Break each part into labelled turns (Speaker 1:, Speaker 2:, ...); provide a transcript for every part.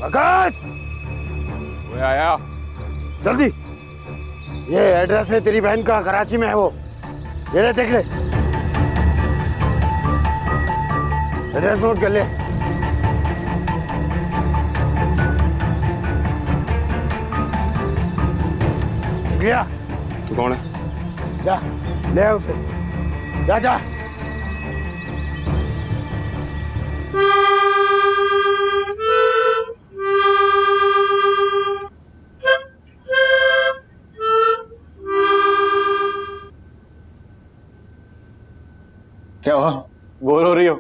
Speaker 1: आकाश,
Speaker 2: वो आया।
Speaker 1: जल्दी। ये एड्रेस है तेरी बहन का, कराची में है वो। ये ले, देख ले, एड्रेस नोट कर ले। गया?
Speaker 2: तू कौन है?
Speaker 1: जा ले आ उसे, जा जा।
Speaker 2: क्या हुआ? बोर हो रही हो?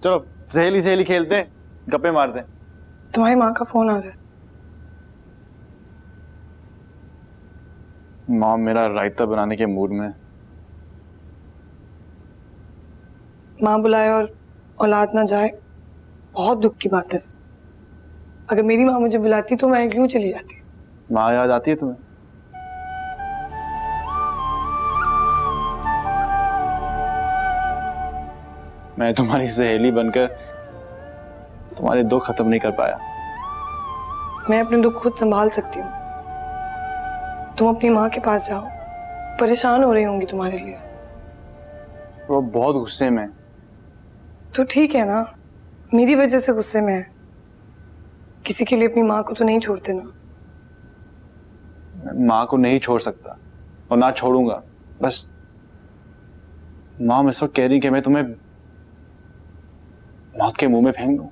Speaker 2: चलो सहेली सहेली खेलते हैं, गप्पे मारते हैं।
Speaker 3: तुम्हारी माँ का फोन आ रहा है।
Speaker 2: माँ मेरा रायता बनाने के मूड में।
Speaker 3: माँ बुलाए और औलाद ना जाए, बहुत दुख की बात है। अगर मेरी माँ मुझे बुलाती तो मैं क्यों चली जाती।
Speaker 2: माँ याद आती है तुम्हें? मैं तुम्हारी सहेली बनकर तुम्हारे दुख खत्म नहीं कर पाया।
Speaker 3: मैं अपने दुख खुद संभाल सकती हूँ। तुम अपनी माँ के पास जाओ, परेशान हो रही होंगी तुम्हारे लिए।
Speaker 2: वो बहुत गुस्से में है।
Speaker 3: तो ठीक है ना, मेरी वजह से गुस्से में है। किसी के लिए अपनी माँ को तो नहीं छोड़ते ना।
Speaker 2: मैं माँ को नहीं छोड़ सकता और ना छोड़ूंगा। बस माँ इस वक्त कह रही कि मैं तुम्हें मौत के मुंह में फेंक दूं,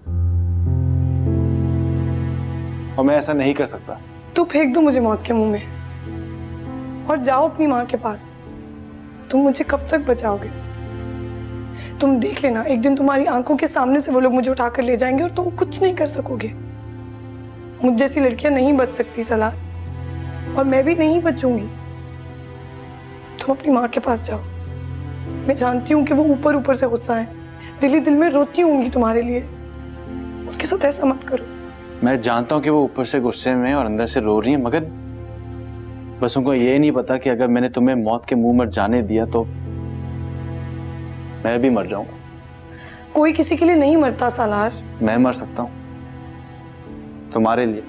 Speaker 2: और मैं ऐसा नहीं कर सकता।
Speaker 3: तो फेंक दो मुझे मौत के मुंह में और जाओ अपनी माँ के पास। तुम मुझे कब तक बचाओगे? तुम देख लेना, एक दिन तुम्हारी आंखों के सामने से वो लोग मुझे उठाकर ले जाएंगे और तुम कुछ नहीं कर सकोगे। मुझ जैसी लड़कियां नहीं बच सकती सलार, और मैं भी नहीं बचूंगी। तुम अपनी माँ के पास जाओ। मैं जानती हूँ कि वो ऊपर ऊपर से गुस्सा है, दिल ही दिल में रोती होंगी तुम्हारे लिए। उनके साथ ऐसा मत करो।
Speaker 2: मैं जानता हूं कि वो ऊपर से गुस्से में और अंदर से रो रही है, मगर बस उनको ये नहीं पता कि अगर मैंने तुम्हें मौत के मुंह में जाने दिया तो मैं भी मर जाऊंगा।
Speaker 3: कोई किसी के लिए नहीं मरता सालार।
Speaker 2: मैं मर सकता हूं तुम्हारे लिए।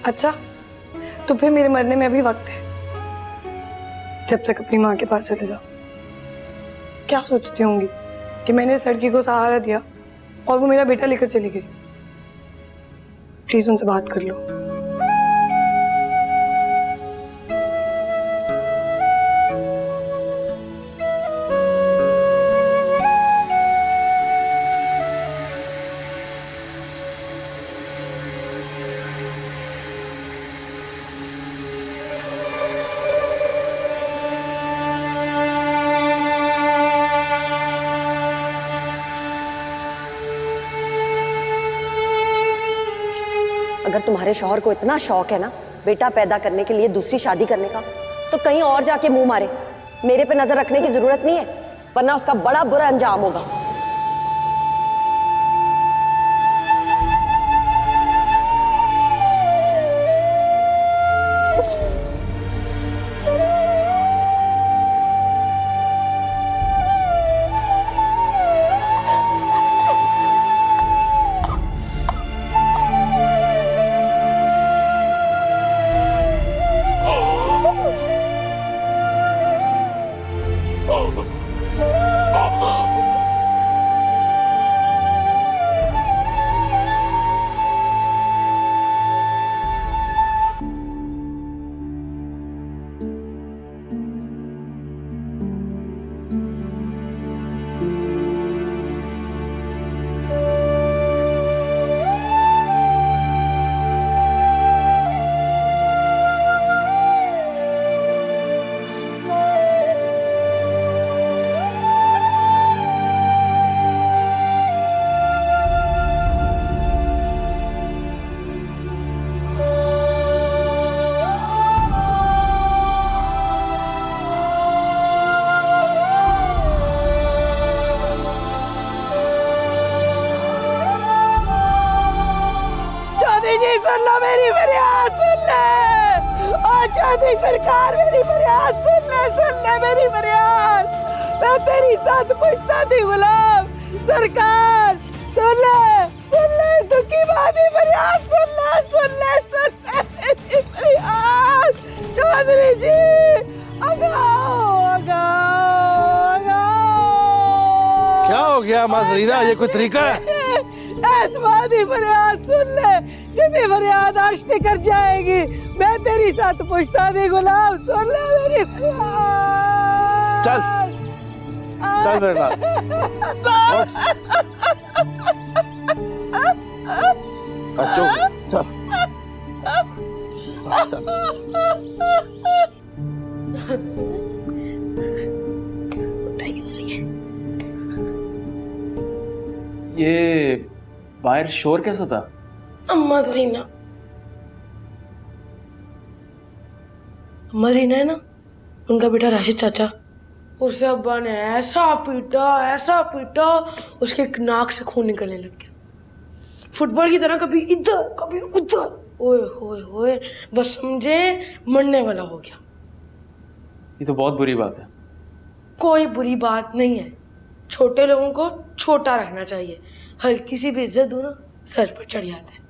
Speaker 3: अच्छा, तो फिर मेरे मरने में अभी वक्त है। जब तक अपनी माँ के पास चले जाओ। क्या सोचती होंगी कि मैंने इस लड़की को सहारा दिया और वो मेरा बेटा लेकर चली गई। प्लीज उनसे बात कर लो।
Speaker 4: अगर तुम्हारे शौहर को इतना शौक है ना बेटा पैदा करने के लिए दूसरी शादी करने का, तो कहीं और जाके मुंह मारे। मेरे पे नजर रखने की जरूरत नहीं है, वरना उसका बड़ा बुरा अंजाम होगा।
Speaker 3: सुन लो मेरी फरियाद, सुन ले। और चौधरी सरकार मेरी फरियाद सुन ले मेरी फरियाद। मैं
Speaker 5: मैं तेरी साथ पूछता थी गुलाम। सरकार सुन ले दुखी बात फरियाद सुन ले मेरी फरियाद। चौधरी जी अगाओ।
Speaker 1: क्या हो गया माजरीना, ये कोई तरीका है?
Speaker 5: ऐसवादी फरियाद सुन ले, जितनी फरियाद आज कर जाएगी। मैं तेरी साथ पूछता थी गुलाम, सुन ले मेरी फरियाद।
Speaker 1: चल मेरे नाल। चल।
Speaker 2: ये बाहर शोर कैसा था?
Speaker 3: अम्मा जरीना है ना, उनका बेटा राशिद चाचा, उसे अब्बा ने ऐसा पीटा उसके नाक से खून निकलने लग गया। फुटबॉल की तरह कभी इधर कभी उधर, ओए होए होए, बस समझे मरने वाला हो गया।
Speaker 2: ये तो बहुत बुरी बात है।
Speaker 3: कोई बुरी बात नहीं है, छोटे लोगों को छोटा रखना चाहिए। हल्की सी भी इज्जत दो ना, सर पर चढ़ जाते हैं।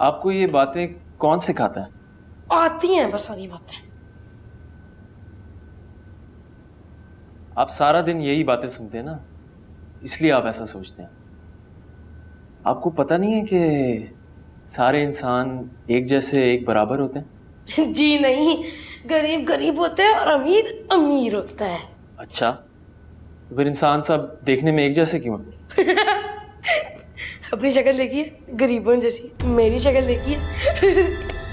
Speaker 2: आपको ये बातें कौन सिखाता है?
Speaker 3: आती हैं बस सारी बातें।
Speaker 2: आप सारा दिन यही बातें सुनते हैं ना, इसलिए आप ऐसा सोचते हैं। आपको पता नहीं है कि सारे इंसान एक जैसे, एक बराबर होते हैं?
Speaker 3: जी नहीं, गरीब गरीब होते हैं और अमीर अमीर होता है।
Speaker 2: अच्छा, तो फिर इंसान सब देखने में एक जैसे क्यों हैं?
Speaker 3: अपनी शक्ल देखिए, गरीबों जैसी। मेरी शक्ल देखिए,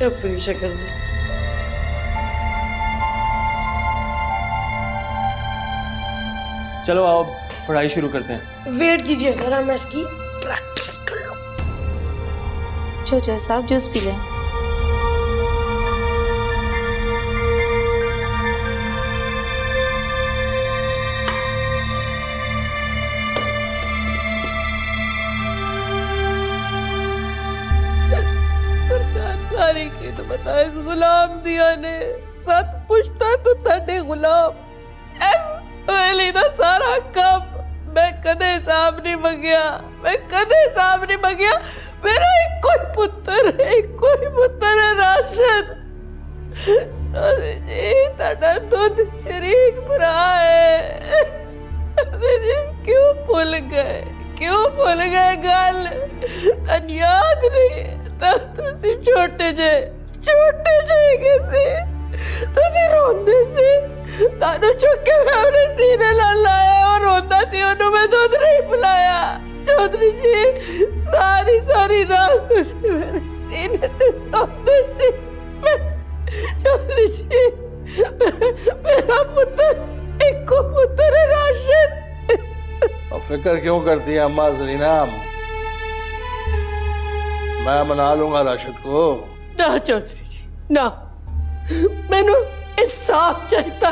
Speaker 3: अपनी शक्ल देखिए।
Speaker 2: चलो आओ पढ़ाई शुरू करते हैं।
Speaker 3: वेट कीजिए जरा, मैं इसकी प्रैक्टिस कर लूं।
Speaker 6: चाचा साहब जूस पी लें।
Speaker 5: सरकार सारी की तो बता, इस गुलाम दिया ने सत पुछता तो ताडे गुलाम ऐस वेली दा सारा काम मैं कदे हिसाब नहीं मंगिया, मेरा एक कोई पुत्र है राशिद। जी ताडा दुध शरीक भरा है। जी क्यों भूल गए गल? तन याद नहीं तब तुसी छोटे जे किसी तुसी रोंदे सी, तानू चुक के मैं अपने सीने ला लाया और रोंदा सी, उन्होंने मैं दूध नहीं पिलाया। चौधरी जी सारी रात तुसी मेरे सीने पे सोते सी। चौधरी जी मेरा पुत्र एक पुत्र है राशिद।
Speaker 1: और फिक्र क्यों करती है अम्मा जरीना? मैं मना लूंगा राशिद को।
Speaker 5: ना चौधरी जी ना, मैनू इंसाफ चाहिए,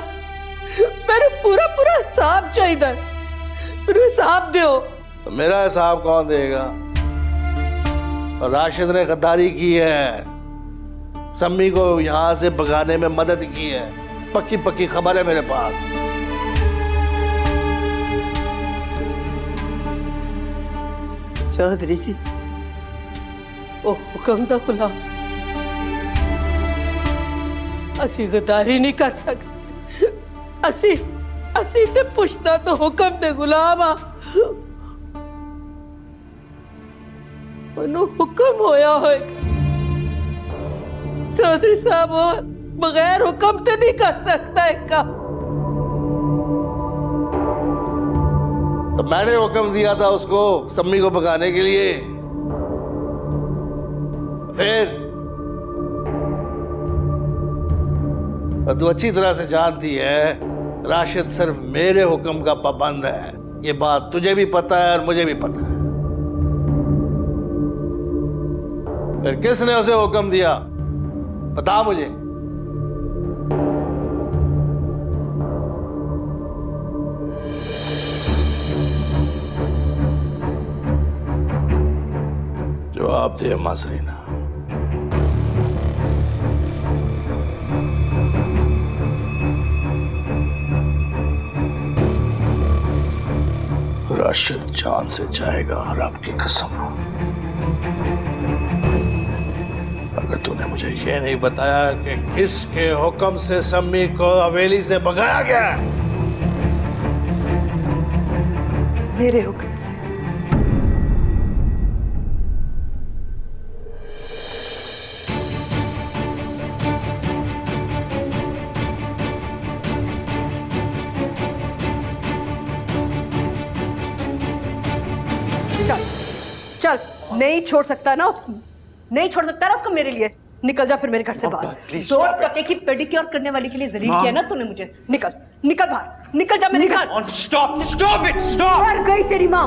Speaker 5: मैनू पूरा इंसाफ चाहिए। मैनू हिसाब दो।
Speaker 1: तो मेरा हिसाब कौन देगा? और राशिद ने गद्दारी की है, सम्मी को यहां से भगाने में मदद की है। पक्की खबर है मेरे पास।
Speaker 5: चौधरी जी ओ हुक्म दा गुलाम, असी गद्दारी नहीं कर सकते। असी ते पुछता तो हुक्म दे गुलाम आ। मनु हुक्म होया होएगा। चौधरी साहब और बगैर हुक्म ते नहीं कर सकता है काम।
Speaker 1: तो मैंने हुक्म दिया था उसको सम्मी को भगाने के लिए। फिर तू अच्छी तरह से जानती है राशिद सिर्फ मेरे हुक्म का पाबंद है। ये बात तुझे भी पता है और मुझे भी पता है। फिर किसने उसे हुक्म दिया? बता मुझे। जवाब दे अम्मा जरीना। राशिद जान से जाएगा और आपकी कसम। अगर तूने मुझे ये नहीं बताया कि किसके हुक्म से सम्मी को हवेली से भगाया गया,
Speaker 3: मेरे हुक्म से।
Speaker 7: चल चल, नहीं छोड़ सकता ना उसको मेरे लिए। निकल जा फिर मेरे घर से बाहर। 2 टके की पेडिक्योर करने वाली के लिए जलील किया ना तूने मुझे। निकल निकल बाहर, निकल जा, मेरे घर।
Speaker 8: Stop it, stop.
Speaker 7: मर गई तेरी माँ,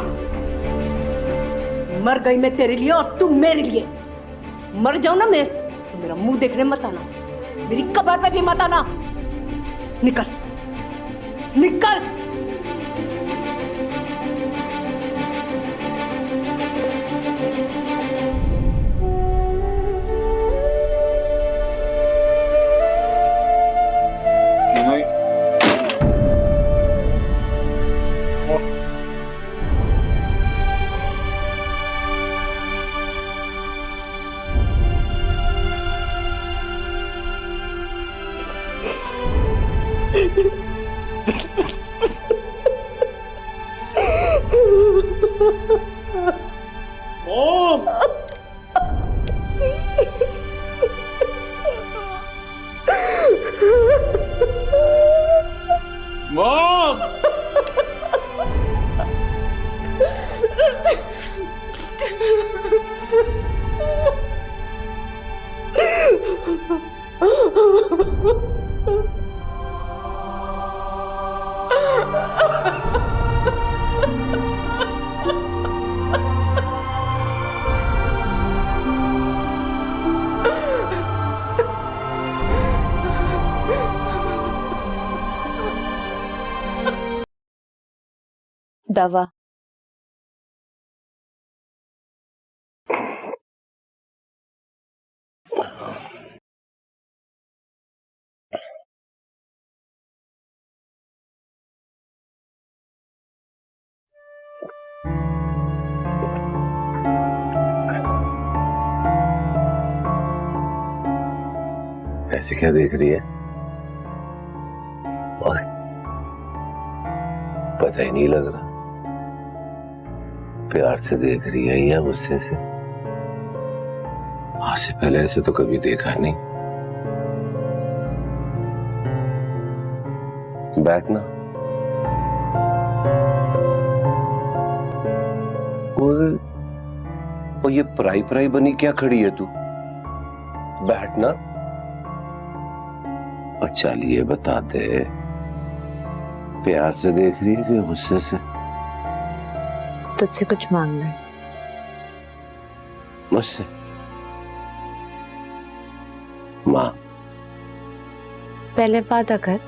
Speaker 7: मर गई मैं तेरे लिए और तू मेरे लिए। मर जाऊं ना मैं तो मेरा मुंह देखने मत आना, मेरी कब्र पे भी मत आना। निकल निकल।
Speaker 6: दवा।
Speaker 9: ऐसे क्या देख रही है? और पता ही नहीं लग रहा, प्यार से देख रही है या गुस्से से? आज से पहले ऐसे तो कभी देखा नहीं। बैठना। और ये पराई पराई बनी क्या खड़ी है तू? बैठना। अच्छा ये बता दे, प्यार से देख रही है कि गुस्से से?
Speaker 6: तुझसे कुछ मांगना है।
Speaker 9: मुझसे? माँ,
Speaker 6: पहले वादा कर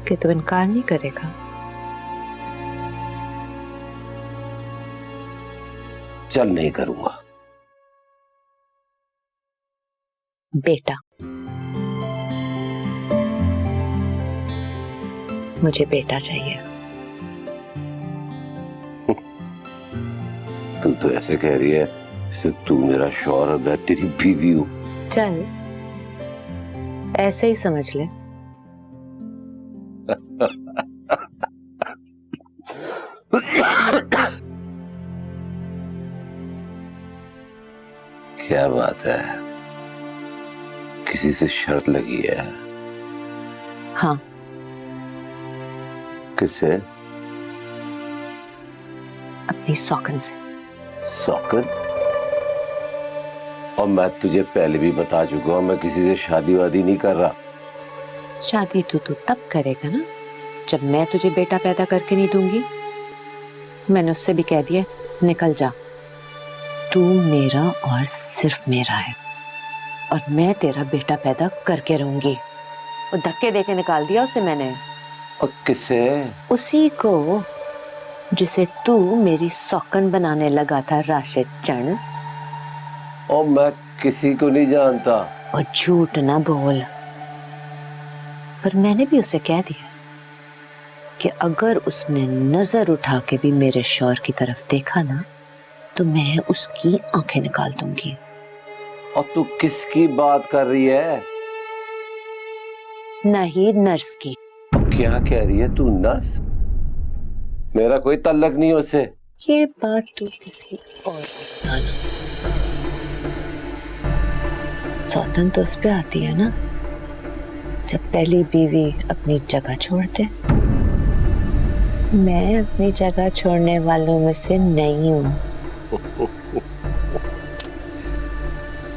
Speaker 6: कि तू इनकार नहीं करेगा।
Speaker 9: चल नहीं करूंगा।
Speaker 6: बेटा, मुझे बेटा चाहिए।
Speaker 9: तू तो ऐसे कह रही है जैसे तू मेरा शौहर और मैं तेरी बीवी हूं।
Speaker 6: चल ऐसे ही समझ ले।
Speaker 9: क्या बात है, किसी से शर्त लगी है?
Speaker 6: हाँ।
Speaker 9: किससे?
Speaker 6: अपनी सौकन से।
Speaker 9: सौकन? और मैं तुझे पहले भी बता चुका हूं, मैं किसी से शादी वादी नहीं कर रहा।
Speaker 6: शादी तू तब करेगा ना जब मैं तुझे बेटा पैदा करके नहीं दूंगी। मैंने उससे भी कह दिया, निकल जा, तू मेरा और सिर्फ मेरा है और मैं तेरा बेटा पैदा करके रहूंगी। वो धक्के देके निकाल दिया उसे मैंने।
Speaker 9: और किससे?
Speaker 6: उसी को जिसे तू मेरी सौकन बनाने लगा था, राशिद चंद।
Speaker 9: और मैं किसी को नहीं जानता।
Speaker 6: और झूठ ना बोल। पर मैंने भी उसे कह दिया कि अगर उसने नजर उठा के भी मेरे शौहर की तरफ देखा ना तो मैं उसकी आंखें निकाल दूंगी।
Speaker 9: और तू किसकी बात कर रही है?
Speaker 6: नहीं, नर्स की।
Speaker 9: क्या कह रही है तू? नर्स? मेरा कोई तल्लक नहीं है उससे।
Speaker 6: ये बात तू किसी और को बताना। सौतन तो उस पे आती है ना जब पहली बीवी अपनी जगह छोड़ दे। मैं अपनी जगह छोड़ने वालों में से नहीं हूँ।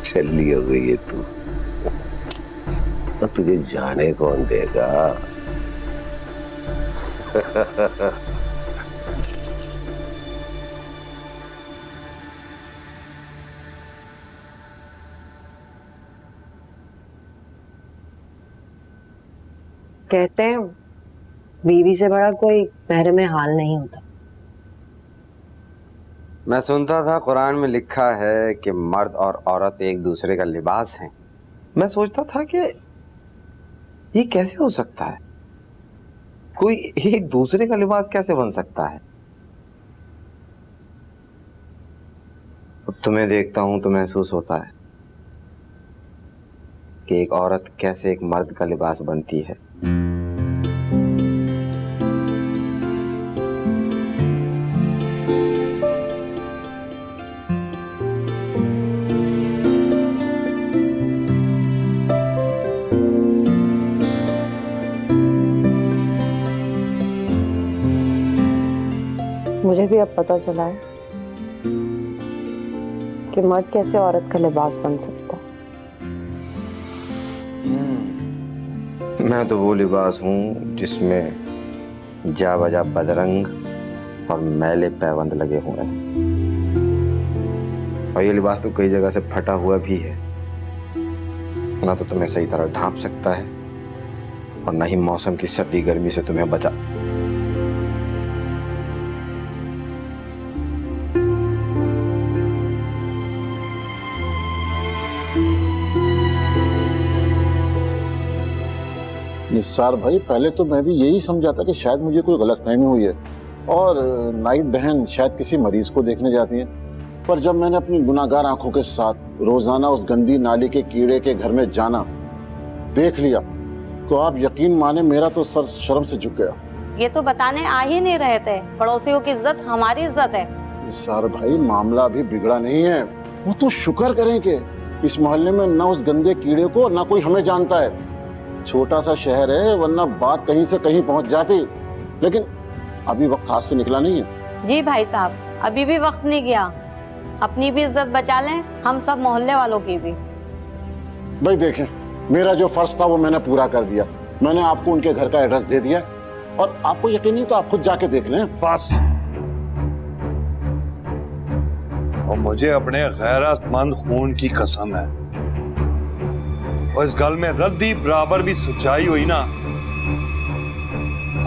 Speaker 9: चली हो गई है तू। और तुझे जाने कौन देगा?
Speaker 4: कहते हैं बीवी से बड़ा कोई महरम हाल नहीं होता।
Speaker 10: मैं सुनता था कुरान में लिखा है कि मर्द और औरत एक दूसरे का लिबास हैं। मैं सोचता था कि ये कैसे हो सकता है, कोई एक दूसरे का लिबास कैसे बन सकता है। अब तुम्हें देखता हूं तो महसूस होता है कि एक औरत कैसे एक मर्द का लिबास बनती है।
Speaker 4: मुझे भी अब पता चला है कि मर्द कैसे औरत का लिबास बन सकता है।
Speaker 10: मैं तो वो लिबास हूं जिसमें जा बजा बदरंग और मैले पैबंद लगे हुए हैं। और ये लिबास तो कई जगह से फटा हुआ भी है, ना तो तुम्हें सही तरह ढांप सकता है और ना ही मौसम की सर्दी गर्मी से तुम्हें बचा।
Speaker 11: निस्सार भाई, पहले तो मैं भी यही समझा था कि शायद मुझे कोई गलतफहमी हुई है और नाइट बहन शायद किसी मरीज को देखने जाती है। पर जब मैंने अपनी गुनाहगार आंखों के साथ रोजाना उस गंदी नाली के कीड़े के घर में जाना देख लिया तो आप यकीन माने मेरा तो सर शर्म से झुक गया।
Speaker 12: ये तो बताने आ ही नहीं रहे थे, पड़ोसियों की इज्जत हमारी इज्जत है।
Speaker 11: निस्सार भाई, मामला अभी बिगड़ा नहीं है। वो तो शुक्र करें कि इस मोहल्ले में ना उस गंदे कीड़े को ना कोई हमें जानता है। छोटा सा शहर है, वरना बात कहीं से कहीं पहुंच जाती। लेकिन अभी वक्त हाथ से निकला नहीं है।
Speaker 12: जी भाई साहब, अभी भी वक्त नहीं गया। अपनी भी इज्जत बचा लें, हम सब मोहल्ले वालों की भी।
Speaker 11: भाई देखें, मेरा जो फर्ज था वो मैंने पूरा कर दिया। मैंने आपको उनके घर का एड्रेस दे दिया और आपको यकीन नहीं तो आप खुद जाके देख लें।
Speaker 8: बस। और मुझे अपने गैरतमंद खून की कसम है, और इस गल में रद्दी बराबर भी सच्चाई हुई ना,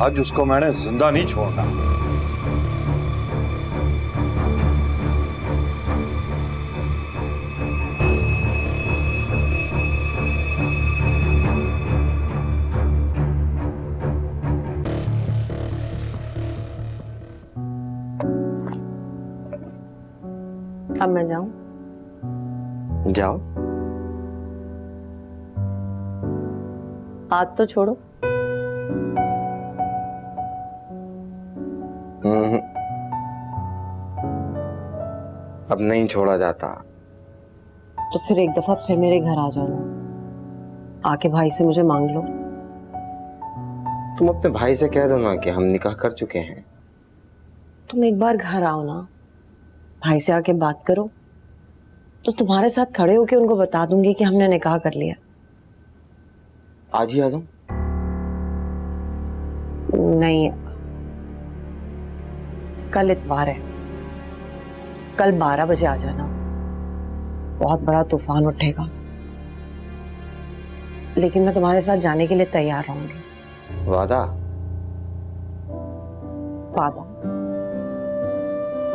Speaker 8: आज उसको मैंने जिंदा नहीं छोड़ना।
Speaker 4: अब मैं जाऊं?
Speaker 10: जाओ।
Speaker 4: हाथ तो छोड़ो।
Speaker 10: अब नहीं छोड़ा जाता।
Speaker 4: तो फिर एक दफा फिर मेरे घर आ जाना, आके भाई से मुझे मांग लो।
Speaker 10: तुम अपने भाई से कह दो ना कि हम निकाह कर चुके हैं।
Speaker 4: तुम एक बार घर आओ ना, भाई से आके बात करो, तो तुम्हारे साथ खड़े होके उनको बता दूंगी कि हमने निकाह कर लिया।
Speaker 10: आज ही आ जाऊं?
Speaker 4: नहीं, कल इतवार है, कल 12 बजे आ जाना। बहुत बड़ा तूफान उठेगा, लेकिन मैं तुम्हारे साथ जाने के लिए तैयार रहूंगी।
Speaker 10: वादा?
Speaker 4: वादा।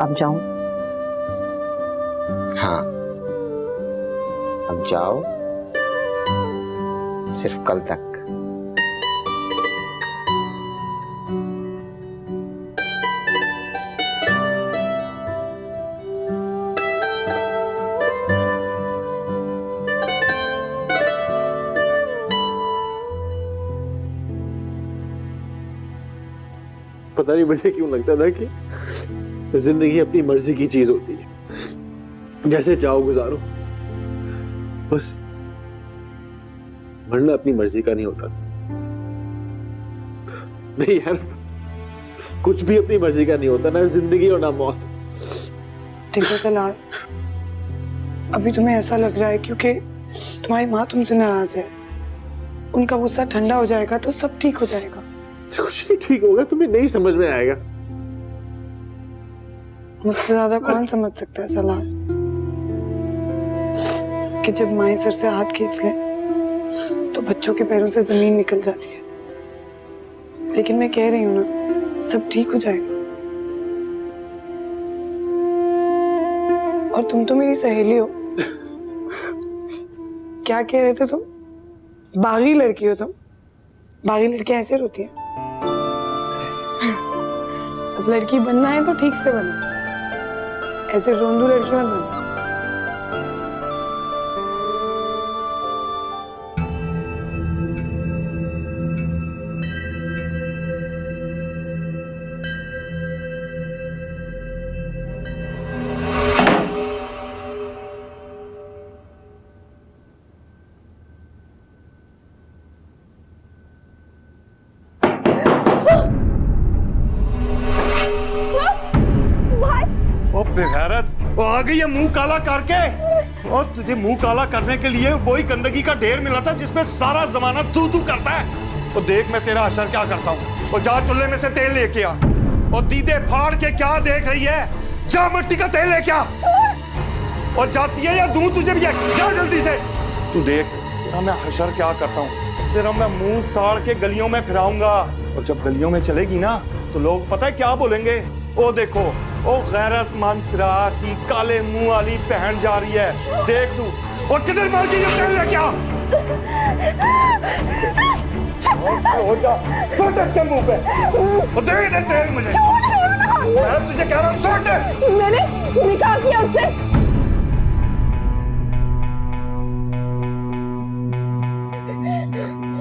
Speaker 4: अब जाऊं?
Speaker 10: हाँ, अब जाओ, सिर्फ कल तक।
Speaker 2: पता नहीं मुझे क्यों लगता था कि जिंदगी अपनी मर्जी की चीज होती है, जैसे चाहो गुजारो, बस मरना अपनी मर्जी का नहीं होता। नहीं यार, कुछ भी अपनी मर्जी का नहीं होता, ना जिंदगी और ना मौत।
Speaker 3: देखो सलार, अभी तुम्हें ऐसा लग रहा है क्योंकि तुम्हारी माँ तुमसे नाराज है। उनका गुस्सा ठंडा हो जाएगा तो सब ठीक हो जाएगा।
Speaker 2: कुछ नहीं ठीक होगा, तुम्हें नहीं समझ में आएगा।
Speaker 3: मुझसे ज्यादा कौन समझ सकता है सलार कि जब माए सर से हाथ खींच ले तो बच्चों के पैरों से जमीन निकल जाती है। लेकिन मैं कह रही हूँ ना, सब ठीक हो जाएगा। और तुम तो मेरी सहेली हो। क्या कह रहे थे तुम? बागी लड़की हो तुम। बागी लड़कियां ऐसे रोती हैं। अब लड़की बनना है तो ठीक से बनो, ऐसे रोंदू लड़की मत बनो।
Speaker 8: ओ बेगैरत, वो आ गई है मुंह काला करके। और तुझे मुंह काला करने के लिए वही गंदगी का ढेर मिला था जिसमें सारा जमाना तू करता है। तो देख मैं तेरा असर क्या करता हूँ। और जा चूल्हे में से तेल लेके आ, और दीदे फाड़ के क्या देख रही है, जा मिट्टी का तेल लेके आ। और जाती है या दूं तुझे भी, जा जल्दी से। तू देख तेरा मैं हशर क्या करता हूँ। तेरा मैं मुंह साड़ के गलियों में फिराऊंगा, और जब गलियों में चलेगी ना तो लोग पता है क्या बोलेंगे, ओ देखो ओ गैरतमंद फिरा की काले मुंह वाली बहन जा रही है, देख तू। और किधर मार के तेल लेके आ। हो जा, सोट इसके मुंह पे, और दे इधर तेल मुझे। मैं तुझे कह रहा हूँ सोट।
Speaker 4: मैंने निकाह किया उससे।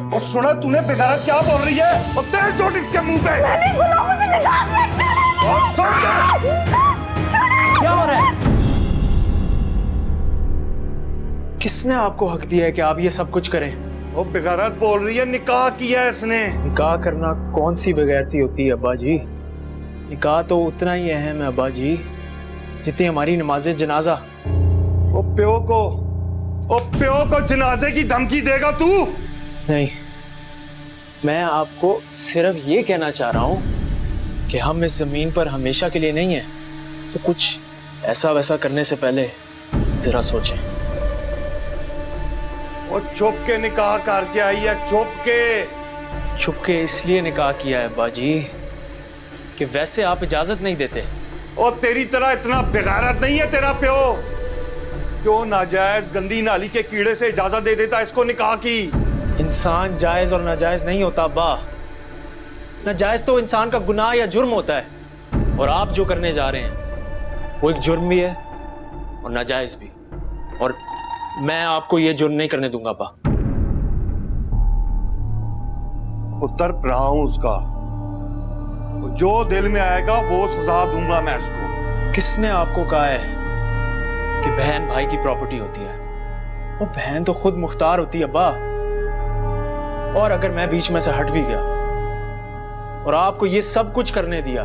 Speaker 8: और सुना तूने बेगैरत क्या बोल रही है, और तेल सोट इसके मुंह पे।
Speaker 4: मैंने गुलामों से निकाह किया।
Speaker 2: क्या हो रहा है? किसने आपको हक दिया है कि आप ये सब कुछ करें?
Speaker 8: वो बेगैरत बोल रही है निकाह किया है इसने।
Speaker 2: निकाह करना कौन सी बेगैरती होती है अब्बा जी? निकाह तो उतना ही अहम है अब्बा जी जितनी हमारी नमाज़े जनाजा।
Speaker 8: वो प्यो को जनाजे की धमकी देगा तू?
Speaker 2: नहीं, मैं आपको सिर्फ ये कहना चाह रहा हूं कि हम इस जमीन पर हमेशा के लिए नहीं है, तो कुछ ऐसा वैसा करने से पहले जरा सोचें।
Speaker 8: वो छुप के निकाह करके आई है, छुप के
Speaker 2: इसलिए निकाह किया है बाजी कि वैसे आप इजाजत नहीं देते।
Speaker 8: और तेरी तरह इतना बेगैरत नहीं है तेरा प्यो, क्यों नाजायज गंदी नाली के कीड़े से इजाजत दे देता इसको निकाह की।
Speaker 2: इंसान जायज और नाजायज नहीं होता अब्बा। नाजायज तो इंसान का गुनाह या जुर्म होता है, और आप जो करने जा रहे हैं वो एक जुर्म भी है और नाजायज भी, और मैं आपको ये जुर्म नहीं करने दूंगा अब्बा।
Speaker 8: उत्तर रहा हूं उसका, जो दिल में आएगा वो सजा दूंगा मैं इसको।
Speaker 2: किसने आपको कहा है कि बहन भाई की प्रॉपर्टी होती है? वो बहन तो खुद मुख्तार होती है अब्बा। और अगर मैं बीच में से हट भी गया और आपको ये सब कुछ करने दिया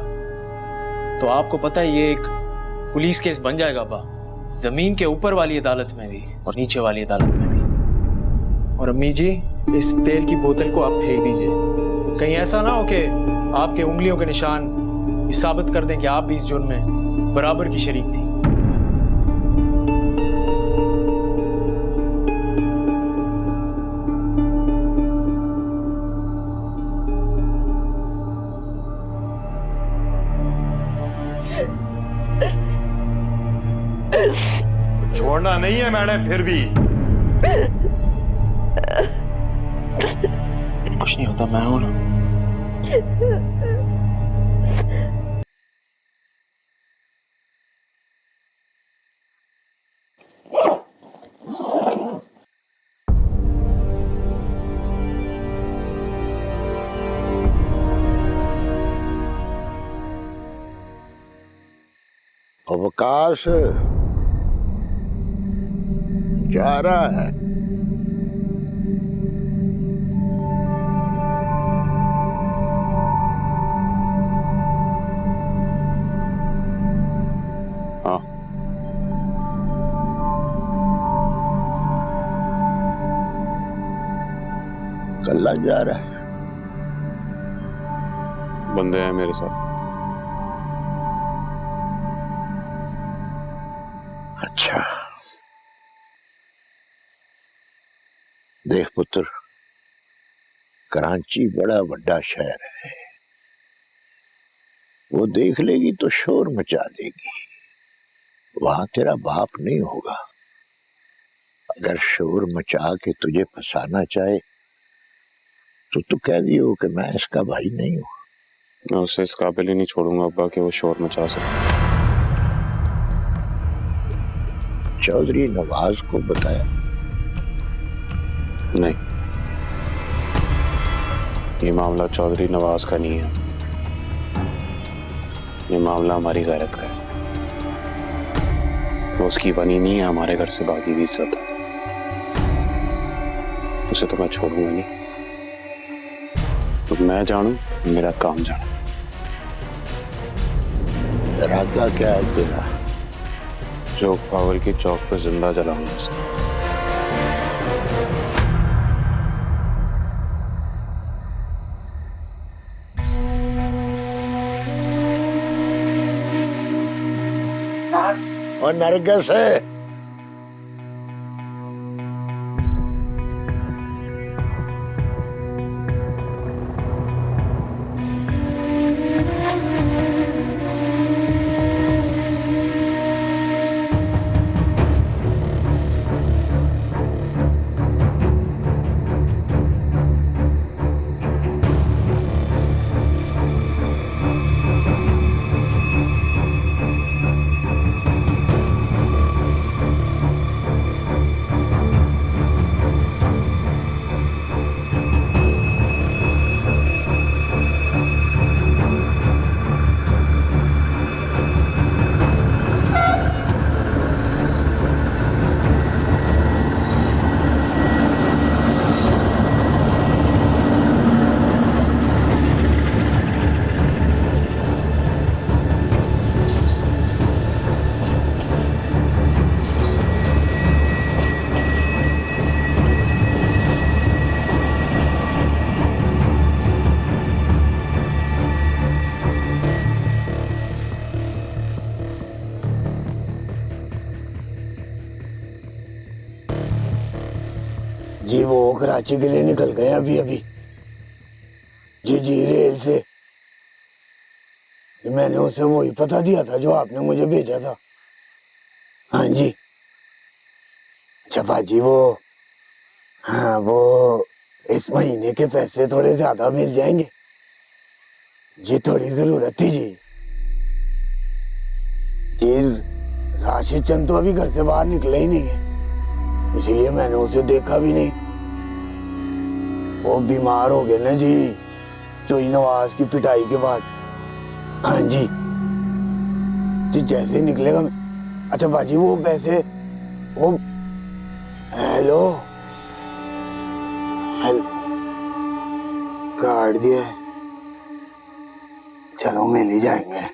Speaker 2: तो आपको पता है ये एक पुलिस केस बन जाएगा अब्बा, जमीन के ऊपर वाली अदालत में भी और नीचे वाली अदालत में भी। और अम्मी जी, इस तेल की बोतल को आप फेंक दीजिए, कहीं ऐसा ना हो कि आपके उंगलियों के निशान ये साबित कर दें कि आप भी इस जुर्म में बराबर की शरीक थी।
Speaker 8: छोड़ना नहीं है मैंने फिर भी।
Speaker 2: कुछ नहीं होता, मैं हूं ना।
Speaker 11: अवकाश जा रहा है।
Speaker 8: हाँ,
Speaker 11: कल्ला जा रहा है।
Speaker 8: बंदे हैं मेरे साथ।
Speaker 11: अच्छा, देख पुत्र, कराची बड़ा बड़ा शहर है। वो देख लेगी तो शोर मचा देगी। वहां तेरा बाप नहीं होगा। अगर शोर मचा के तुझे फंसाना चाहे तो तू कह दियो कि मैं इसका भाई नहीं हूं।
Speaker 8: मैं उसे इस काबिल ही नहीं छोड़ूंगा अब्बा कि वो शोर मचा सके।
Speaker 11: चौधरी नवाज को बताया?
Speaker 8: नहीं, ये मामला चौधरी नवाज का नहीं है। ये मामला हमारी गैरत का है। वो उसकी बनी नहीं है, हमारे घर से भागी हुई इज्जत है। उसे तो मैं छोड़ूंगा नहीं। तो मैं जानू, मेरा काम जानू।
Speaker 11: इरादा क्या है तेरा?
Speaker 8: चौक पावल की चौक पर जिंदा जलाऊंगा उसको।
Speaker 11: और नरगस है। जी वो कराची के लिए निकल गए अभी अभी। जी रेल से। मैंने उसे वही पता दिया था जो आपने मुझे भेजा था। हाँ जी। अच्छा बाजी वो इस महीने के पैसे थोड़े ज्यादा मिल जाएंगे जी। थोड़ी जरूरत थी जी। जी राशिद चंद तो अभी घर से बाहर निकले ही नहीं है, इसीलिए मैंने उसे देखा भी नहीं। वो बीमार हो गए ना जी, चोई नवाज की पिटाई के बाद। हाँ जी जैसे निकलेगा। अच्छा बाजी वो पैसे वो हेलो काट दिया। चलो मिल ही जाएंगे।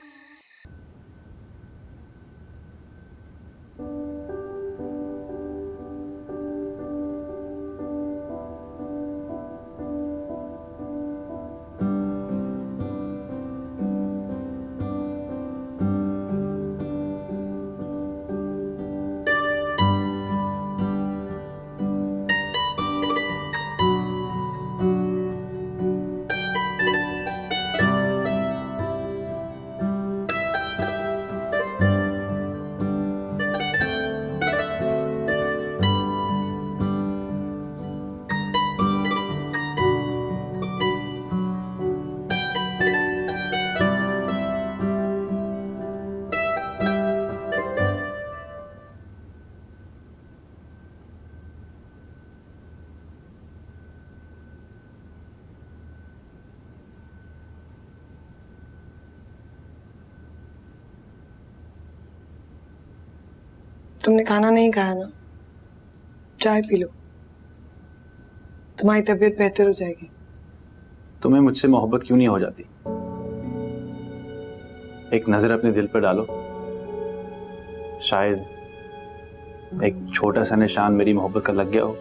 Speaker 3: तुमने खाना नहीं खाया ना, चाय पी लो, तुम्हारी तबीयत बेहतर हो जाएगी।
Speaker 13: तुम्हें मुझसे मोहब्बत क्यों नहीं हो जाती? एक नजर अपने दिल पर डालो, शायद एक छोटा सा निशान मेरी मोहब्बत का लग गया हो।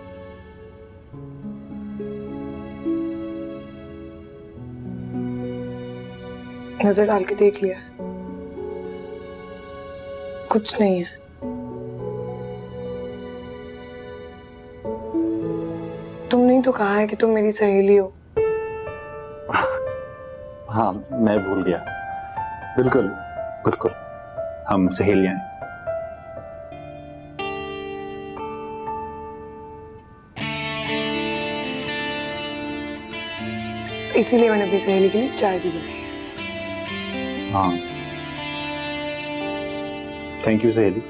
Speaker 3: नजर डाल के देख लिया, कुछ नहीं है। तुमने ही तो कहा है कि तुम मेरी सहेली हो।
Speaker 13: हाँ, मैं भूल गया। बिल्कुल बिल्कुल, हम सहेलियां हैं।
Speaker 3: इसीलिए मैंने अपनी सहेली के लिए चाय भी बनाई।
Speaker 13: हाँ, थैंक यू सहेली।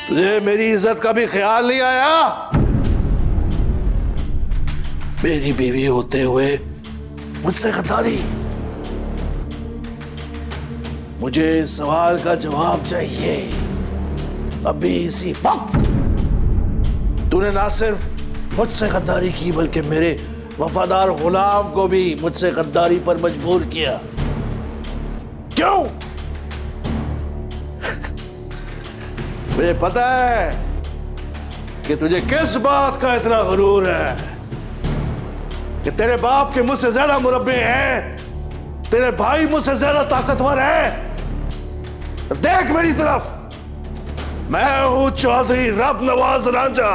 Speaker 1: तुझे मेरी इज्जत का भी ख्याल नहीं आया? मेरी बीवी होते हुए मुझसे गद्दारी। मुझे इस सवाल का जवाब चाहिए अभी इसी वक्त। तूने ना सिर्फ मुझसे गद्दारी की बल्कि मेरे वफादार गुलाम को भी मुझसे गद्दारी पर मजबूर किया। क्यों? मुझे पता है कि तुझे किस बात का इतना गुरूर है कि तेरे बाप के मुझसे ज्यादा मुरब्बे हैं, तेरे भाई मुझसे ज्यादा ताकतवर है। देख मेरी तरफ, मैं हूं चौधरी रब नवाज रांझा,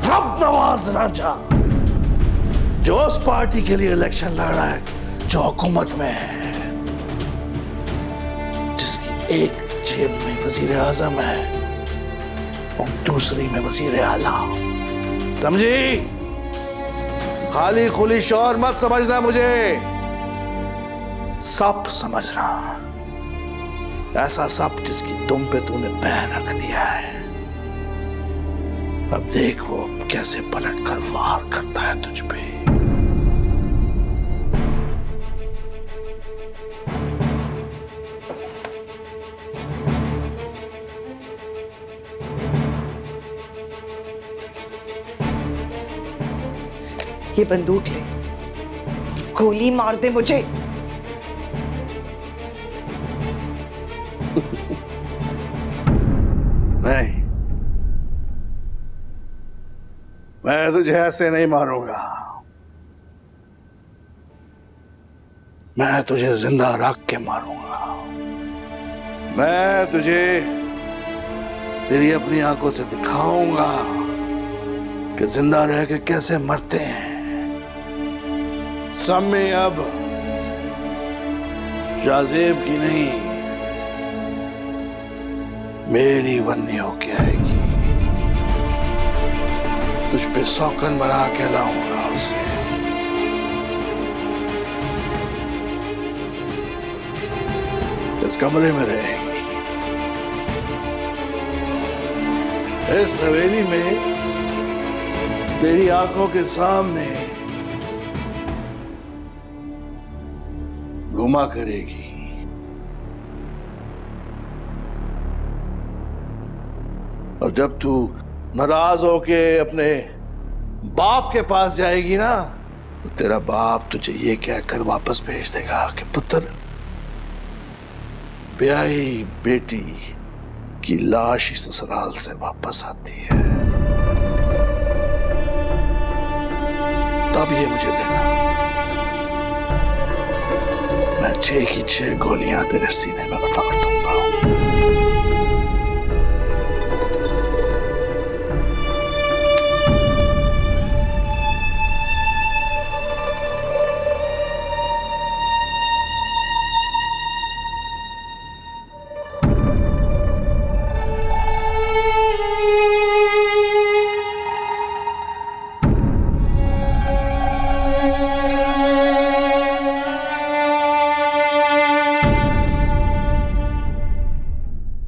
Speaker 1: रब नवाज रांझा, जो उस पार्टी के लिए इलेक्शन लड़ रहा है जो हुकूमत में है, जिसकी एक जेब में वजीर आजम है और दूसरी में वजीर आला। समझी? खाली खुली शौर मत समझना मुझे, सप समझना। ऐसा सप जिसकी दुम पे तूने पैर रख दिया है। अब देख वो कैसे पलट कर वार करता है तुझ पे।
Speaker 7: ये बंदूक ले, गोली मार दे मुझे।
Speaker 1: नहीं, मैं तुझे ऐसे नहीं मारूंगा। मैं तुझे जिंदा रख के मारूंगा। मैं तुझे तेरी अपनी आंखों से दिखाऊंगा कि जिंदा रह के कैसे मरते हैं। सम्मी अब शाहजेब की नहीं, मेरी वन्नी होके आएगी। तुझ पे सौकन बना के लाऊंगा उसे। इस कमरे में रहेगी, इस हवेली में तेरी आंखों के सामने घुमा करेगी। और जब तू नाराज होके अपने बाप के पास जाएगी ना, तो तेरा बाप तुझे ये कहकर वापस भेज देगा कि पुत्र, ब्याही बेटी की लाश इस ससुराल से वापस आती है, तब ये मुझे देना। मैं 6 की 6 गोलियां तेरे सीने में बता